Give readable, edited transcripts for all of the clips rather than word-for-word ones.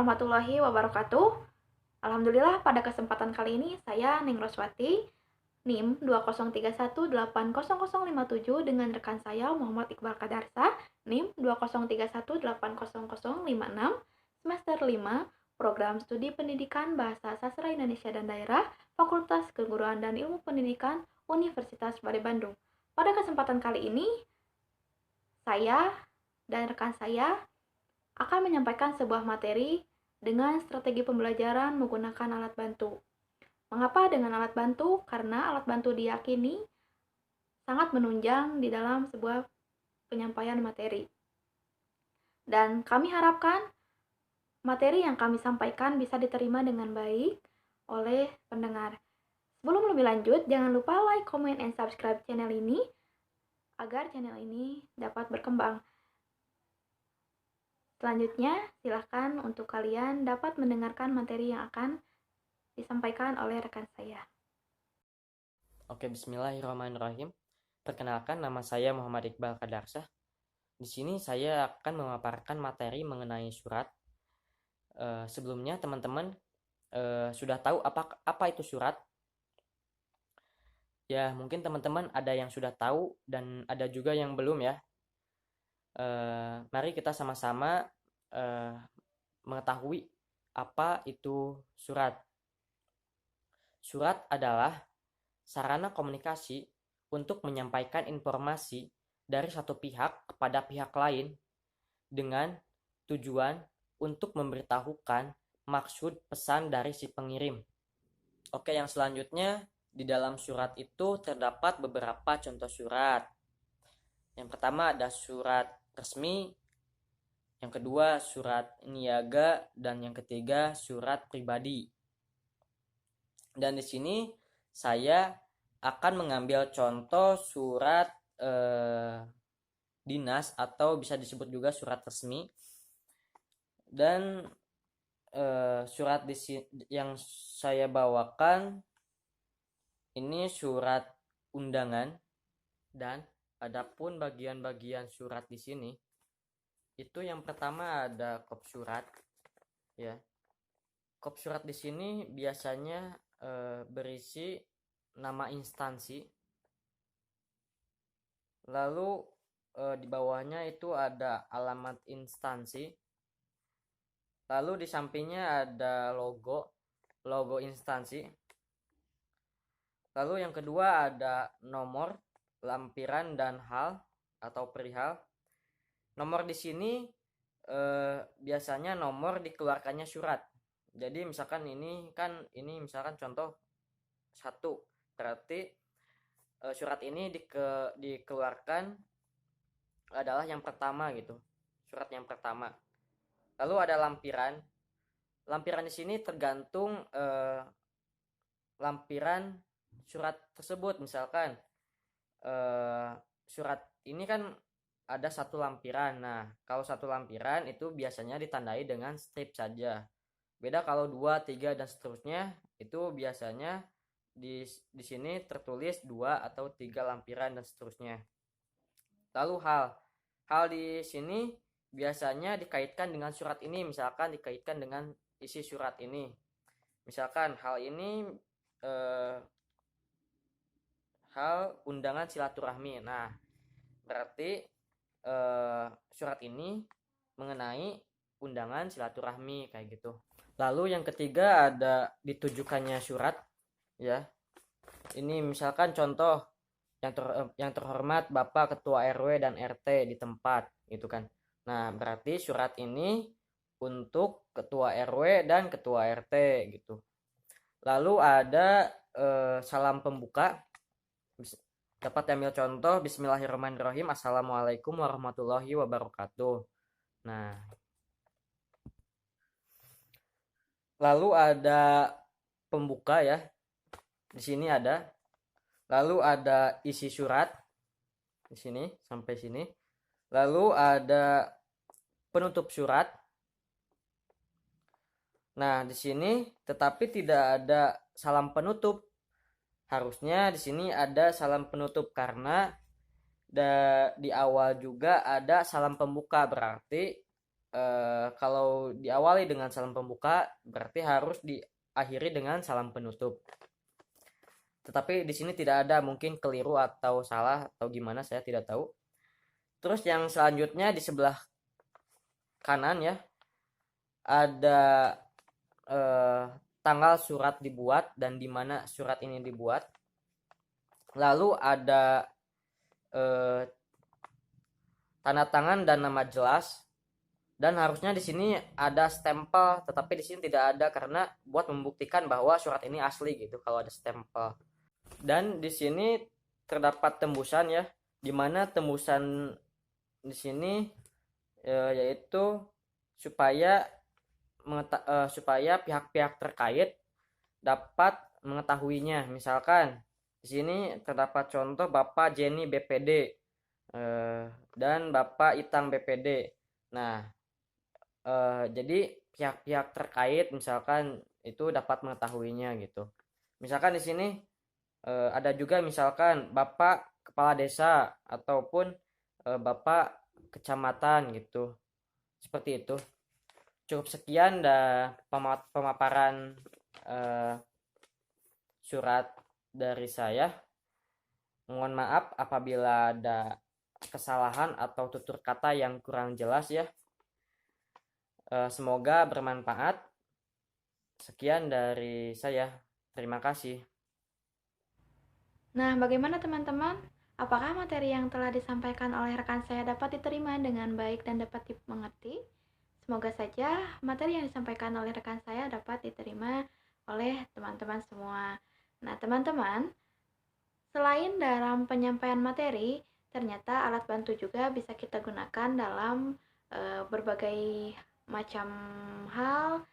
warahmatullahi wabarakatuh. Alhamdulillah pada kesempatan kali ini saya Ning Roswati, NIM 2031800057 dengan rekan saya Muhammad Iqbal Kadarsa, NIM 2031800056, semester 5, Program Studi Pendidikan Bahasa Sastra Indonesia dan Daerah, Fakultas Keguruan dan Ilmu Pendidikan, Universitas Bade Bandung. Pada kesempatan kali ini, saya dan rekan saya akan menyampaikan sebuah materi dengan strategi pembelajaran menggunakan alat bantu. Mengapa dengan alat bantu? Karena alat bantu diyakini sangat menunjang di dalam sebuah penyampaian materi. Dan kami harapkan materi yang kami sampaikan bisa diterima dengan baik oleh pendengar. Sebelum lebih lanjut, jangan lupa like, comment, and subscribe channel ini agar channel ini dapat berkembang. Selanjutnya, silakan untuk kalian dapat mendengarkan materi yang akan disampaikan oleh rekan saya. Oke, bismillahirrahmanirrahim. Perkenalkan, nama saya Muhammad Iqbal Kadarsa. Di sini saya akan memaparkan materi mengenai surat. Sebelumnya teman-teman sudah tahu apa itu surat? Ya, mungkin teman-teman ada yang sudah tahu dan ada juga yang belum ya. Mari kita sama-sama mengetahui apa itu surat. Surat adalah sarana komunikasi untuk menyampaikan informasi dari satu pihak kepada pihak lain dengan tujuan untuk memberitahukan maksud pesan dari si pengirim. Oke, yang selanjutnya di dalam surat itu terdapat beberapa contoh surat. Yang pertama ada surat resmi, yang kedua surat niaga, dan yang ketiga surat pribadi. Dan di sini saya akan mengambil contoh surat dinas atau bisa disebut juga surat resmi. Dan surat yang saya bawakan ini surat undangan, dan adapun bagian-bagian surat di sini itu yang pertama ada kop surat ya. Kop surat di sini biasanya berisi nama instansi, lalu di bawahnya itu ada alamat instansi, lalu di sampingnya ada logo instansi, lalu yang kedua ada nomor, lampiran, dan hal atau perihal. Nomor di sini biasanya nomor dikeluarkannya surat. Jadi misalkan ini misalkan contoh 1, berarti surat ini dikeluarkan adalah yang pertama gitu, surat yang pertama. Lalu ada lampiran. Lampiran di sini tergantung lampiran surat tersebut. Misalkan surat ini kan ada satu lampiran. Nah, kalau satu lampiran itu biasanya ditandai dengan strip saja. Beda kalau 2, 3, dan seterusnya, itu biasanya di sini tertulis 2 atau 3 lampiran dan seterusnya. Lalu hal di sini biasanya dikaitkan dengan surat ini, misalkan dikaitkan dengan isi surat ini. Misalkan hal ini hal undangan silaturahmi. Nah, berarti surat ini mengenai undangan silaturahmi kayak gitu. Lalu yang ketiga ada ditujukannya surat ya. Ini misalkan contoh yang terhormat Bapak Ketua RW dan RT di tempat gitu kan. Nah, berarti surat ini untuk Ketua RW dan Ketua RT gitu. Lalu ada salam pembuka. Dapat ambil contoh, bismillahirrahmanirrahim, assalamualaikum warahmatullahi wabarakatuh. Nah, lalu ada pembuka ya, di sini ada. Lalu ada isi surat di sini sampai sini. Lalu ada penutup surat. Nah, di sini tetapi tidak ada salam penutup. Harusnya di sini ada salam penutup karena di awal juga ada salam pembuka, berarti kalau diawali dengan salam pembuka berarti harus diakhiri dengan salam penutup. Tetapi di sini tidak ada, mungkin keliru atau salah atau gimana, saya tidak tahu. Terus yang selanjutnya di sebelah kanan ya ada tanggal surat dibuat dan di mana surat ini dibuat. Lalu ada tanda tangan dan nama jelas. Dan harusnya di sini ada stempel, tetapi di sini tidak ada karena buat membuktikan bahwa surat ini asli gitu kalau ada stempel. Dan di sini terdapat tembusan ya, di mana tembusan di sini yaitu supaya pihak-pihak terkait dapat mengetahuinya. Misalkan di sini terdapat contoh Bapak Jenny BPD dan Bapak Itang BPD. Nah, jadi pihak-pihak terkait misalkan itu dapat mengetahuinya gitu. Misalkan di sini ada juga misalkan Bapak Kepala Desa ataupun Bapak Kecamatan gitu. Seperti itu. Cukup sekian pemaparan surat dari saya. Mohon maaf apabila ada kesalahan atau tutur kata yang kurang jelas ya. Semoga bermanfaat. Sekian dari saya. Terima kasih. Nah, bagaimana teman-teman? Apakah materi yang telah disampaikan oleh rekan saya dapat diterima dengan baik dan dapat dimengerti? Semoga saja materi yang disampaikan oleh rekan saya dapat diterima oleh teman-teman semua. Nah, teman-teman, selain dalam penyampaian materi, ternyata alat bantu juga bisa kita gunakan dalam berbagai macam hal,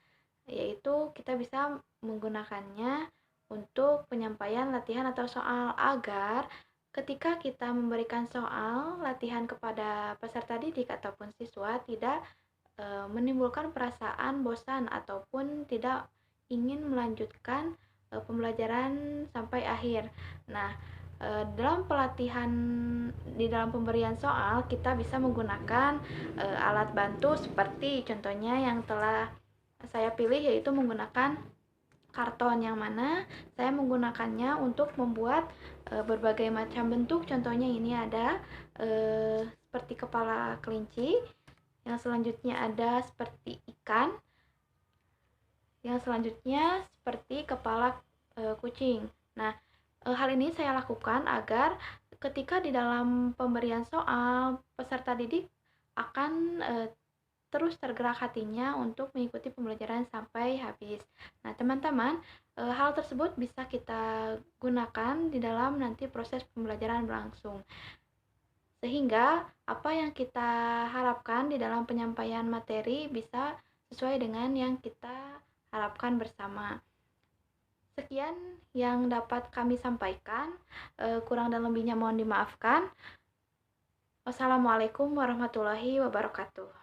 yaitu kita bisa menggunakannya untuk penyampaian latihan atau soal agar ketika kita memberikan soal latihan kepada peserta didik ataupun siswa tidak menimbulkan perasaan bosan ataupun tidak ingin melanjutkan pembelajaran sampai akhir. Nah, dalam pelatihan di dalam pemberian soal kita bisa menggunakan alat bantu seperti contohnya yang telah saya pilih, yaitu menggunakan karton, yang mana saya menggunakannya untuk membuat berbagai macam bentuk. Contohnya ini ada seperti kepala kelinci, yang selanjutnya ada seperti ikan, yang selanjutnya seperti kepala kucing. Nah, hal ini saya lakukan agar ketika di dalam pemberian soal, peserta didik akan terus tergerak hatinya untuk mengikuti pembelajaran sampai habis. Nah, teman-teman, hal tersebut bisa kita gunakan di dalam nanti proses pembelajaran berlangsung. Sehingga apa yang kita harapkan di dalam penyampaian materi bisa sesuai dengan yang kita harapkan bersama. Sekian yang dapat kami sampaikan, kurang dan lebihnya mohon dimaafkan. Wassalamualaikum warahmatullahi wabarakatuh.